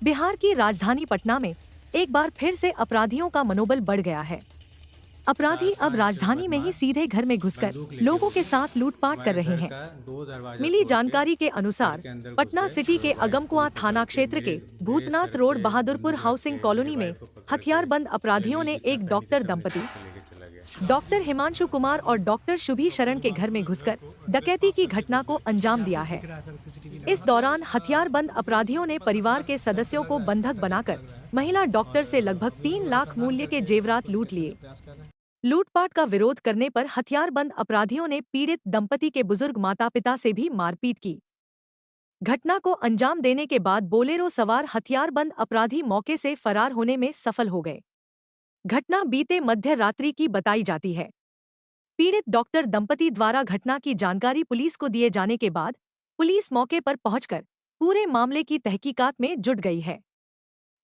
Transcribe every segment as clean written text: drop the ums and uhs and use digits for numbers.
बिहार की राजधानी पटना में एक बार फिर से अपराधियों का मनोबल बढ़ गया है। अपराधी अब राजधानी में ही सीधे घर में घुसकर लोगों के साथ लूटपाट कर रहे हैं। मिली जानकारी के अनुसार पटना सिटी के अगमकुआं थाना क्षेत्र के Bhootnath road Bahadurpur housing colony में हथियारबंद अपराधियों ने एक डॉक्टर दंपति डॉक्टर हिमांशु कुमार और डॉक्टर शुभी शरण के घर में घुसकर डकैती की घटना को अंजाम दिया है। इस दौरान हथियारबंद अपराधियों ने परिवार के सदस्यों को बंधक बनाकर महिला डॉक्टर से लगभग 3 लाख मूल्य के जेवरात लूट लिए। लूटपाट का विरोध करने पर हथियारबंद अपराधियों ने पीड़ित दंपति के बुजुर्ग माता पिता से भी मारपीट की। घटना को अंजाम देने के बाद बोलेरो सवार हथियारबंद अपराधी मौके से फरार होने में सफल हो गए। घटना बीते मध्य रात्रि की बताई जाती है। पीड़ित डॉक्टर दंपति द्वारा घटना की जानकारी पुलिस को दिए जाने के बाद पुलिस मौके पर पहुंचकर पूरे मामले की तहकीकात में जुट गई है।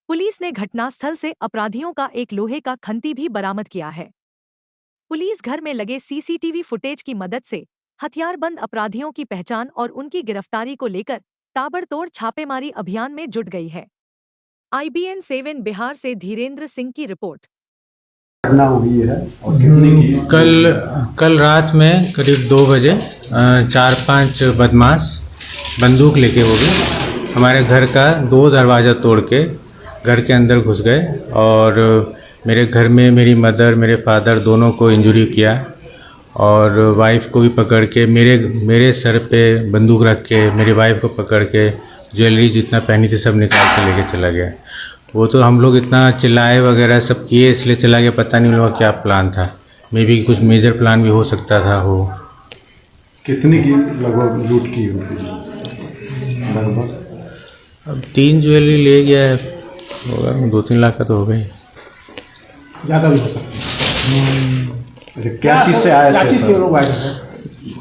पुलिस ने घटनास्थल से अपराधियों का एक लोहे का खंती भी बरामद किया है। पुलिस घर में लगे सीसीटीवी फुटेज की मदद से हथियारबंद अपराधियों की पहचान और उनकी गिरफ्तारी को लेकर ताबड़तोड़ छापेमारी अभियान में जुट गई है। IBN 7 बिहार से धीरेन्द्र सिंह की रिपोर्ट। घटना हुई है और कितने की? कल रात में करीब 2 बजे 4-5 बदमाश बंदूक लेके हो गए, हमारे घर का 2 दरवाज़ा तोड़ के घर के अंदर घुस गए और मेरे घर में मेरी मदर मेरे फादर दोनों को इंजरी किया और वाइफ को भी पकड़ के मेरे सर पे बंदूक रख के मेरी वाइफ को पकड़ के ज्वेलरी जितना पहनी थी सब निकाल के लेके चला गया। वो तो हम लोग इतना चिल्लाए वगैरह सब किए इसलिए चला गया, पता नहीं लोगों का क्या प्लान था। मे भी कुछ मेजर प्लान भी हो सकता था। हो कितने की लगभग लूट की होगी? लगभग अब 3 ज्वेलरी ले गया है, होगा 2-3 लाख का तो हो गई, ज़्यादा भी हो सकता है। अच्छा, क्या चीज़ से आया? क्या चीज़ से लोग आए थे?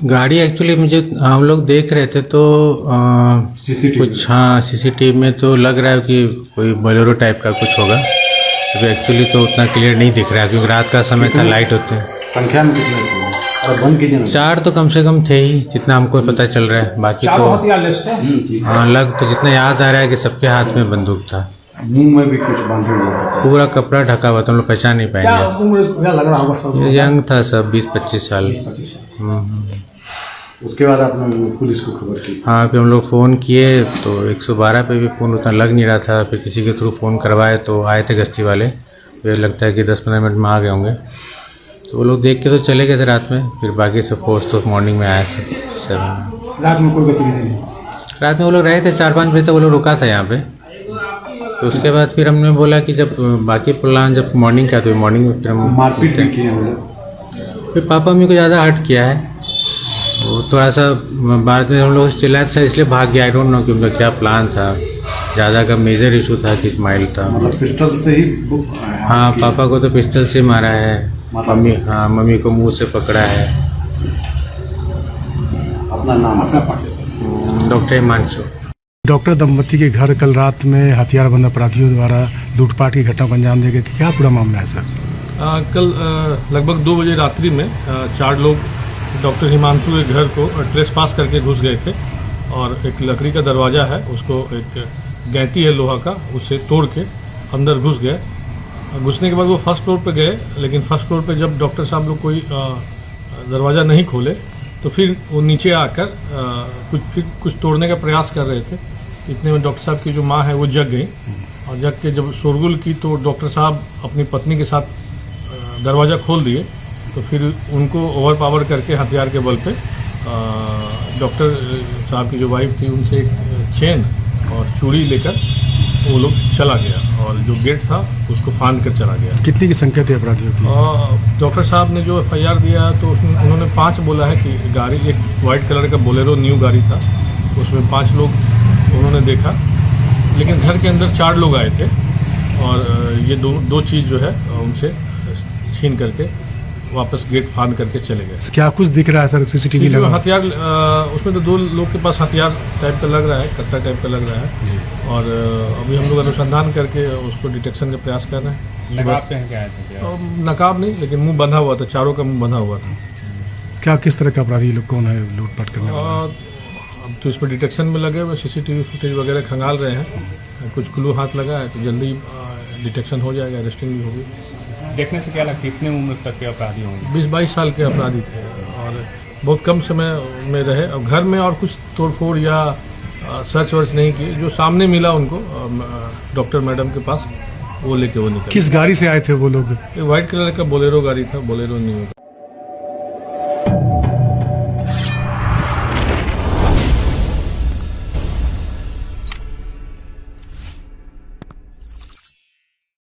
गाड़ी एक्चुअली हम लोग देख रहे थे तो कुछ सीसीटीवी में तो लग रहा है कि कोई बोलेरो टाइप का कुछ होगा। अभी एक्चुअली तो उतना क्लियर नहीं दिख रहा है क्योंकि रात का समय था, लाइट होते हैं। संख्या में कितने थे? और बंद कीजिए। 4 तो कम से कम थे ही जितना हमको पता चल रहा है, बाकी तो हाँ लग तो जितना याद आ रहा है कि सबके हाथ में बंदूक था। मुंह में भी कुछ बांधे हुए, पूरा कपड़ा ढका हुआ था, हम लोग पहचान नहीं पाएंगे। यंग था सब, 20-25 साल। उसके बाद आपने पुलिस को खबर की? हाँ, फिर हम लोग फ़ोन किए तो 112 पे भी फ़ोन उतना लग नहीं रहा था। फिर किसी के थ्रू फ़ोन करवाए तो आए थे गश्ती वाले, फिर लगता है कि 10-15 मिनट में आ गए होंगे। तो वो लोग देख के तो चले गए थे रात में, फिर बाकी सब फोर्स तो मॉर्निंग में आया सब 7। रात में कोई गतिविधि नहीं? रात में वो लोग रहे थे 4-5 बजे तक, वो लोग रुका था यहाँ पे। तो उसके बाद फिर हमने बोला कि जब बाकी प्लान जब मॉर्निंग का तो मॉर्निंग में फिर हम मारपीट भी किए हैं। फिर पापा मम्मी को ज़्यादा हर्ट किया है, वो थोड़ा सा बाद में हम लोग चिल्लाए थे इसलिए भाग गया। आई डोंट नो कि उनका क्या प्लान था, ज़्यादा का मेजर इशू था कि माइल्ड था। मतलब पिस्टल से ही? हाँ, पापा को तो पिस्टल से मारा है, मम्मी को मुंह से पकड़ा है। अपना नाम? डॉक्टर हिमांशु। डॉक्टर दंपति के घर कल रात में हथियारबंद अपराधियों द्वारा लूटपाट की घटना को अंजाम दिया गया, क्या पूरा मामला है सर? कल लगभग 2 बजे रात्रि में 4 लोग डॉक्टर हिमांशु के घर को ट्रेसपास करके घुस गए थे और एक लकड़ी का दरवाज़ा है, उसको एक गैंटी है लोहा का, उससे तोड़ के अंदर घुस गए। घुसने के बाद वो फर्स्ट फ्लोर पे गए, लेकिन फर्स्ट फ्लोर पे जब डॉक्टर साहब लोग कोई दरवाज़ा नहीं खोले तो फिर वो नीचे आकर कुछ तोड़ने का प्रयास कर रहे थे। इतने में डॉक्टर साहब की जो माँ है वो जग गई और जग के जब शोरगुल की तो डॉक्टर साहब अपनी पत्नी के साथ दरवाज़ा खोल दिए। तो फिर उनको ओवर पावर करके हथियार के बल पे डॉक्टर साहब की जो वाइफ थी उनसे एक चेन और चूड़ी लेकर वो लोग चला गया और जो गेट था उसको फांद कर चला गया। कितनी की संख्या थी अपराधियों की? डॉक्टर साहब ने जो FIR दिया तो उन्होंने 5 बोला है कि गाड़ी एक वाइट कलर का बोलेरो न्यू गाड़ी था, उसमें 5 लोग उन्होंने देखा, लेकिन घर के अंदर 4 लोग आए थे और ये दो चीज़ जो है उनसे छीन करके वापस गेट फांद करके चले गए। क्या कुछ दिख रहा है सर सीसीटीवी लगा? हथियार उसमें तो 2 लोग के पास हथियार टाइप का लग रहा है, कट्टा टाइप का लग रहा है और अभी हम लोग अनुसंधान करके उसको डिटेक्शन का प्रयास कर रहे हैं। नकाब पहन के आए थे? नकाब नहीं, लेकिन मुंह बंधा हुआ था, चारों का मुंह बंधा हुआ था। क्या किस तरह का अपराधी लोग कौन है लूटपाट करने वाला? अब तो इस पर डिटेक्शन में लगे हुए, CCTV फुटेज वगैरह खंगाल रहे हैं कुछ क्लू हाथ लगा है तो जल्दी डिटेक्शन हो जाएगा, अरेस्टिंग भी होगी। देखने से क्या लगता है कितने उम्र तक के अपराधी होंगे? 20-22 साल के अपराधी थे और बहुत कम समय में रहे और घर में और कुछ तोड़फोड़ या सर्च वर्च नहीं किए। जो सामने मिला उनको डॉक्टर मैडम के पास, वो लेके वो निकले। किस गाड़ी से आए थे वो लोग? व्हाइट कलर का बोलेरो गाड़ी था, बोलेरो नहीं होता।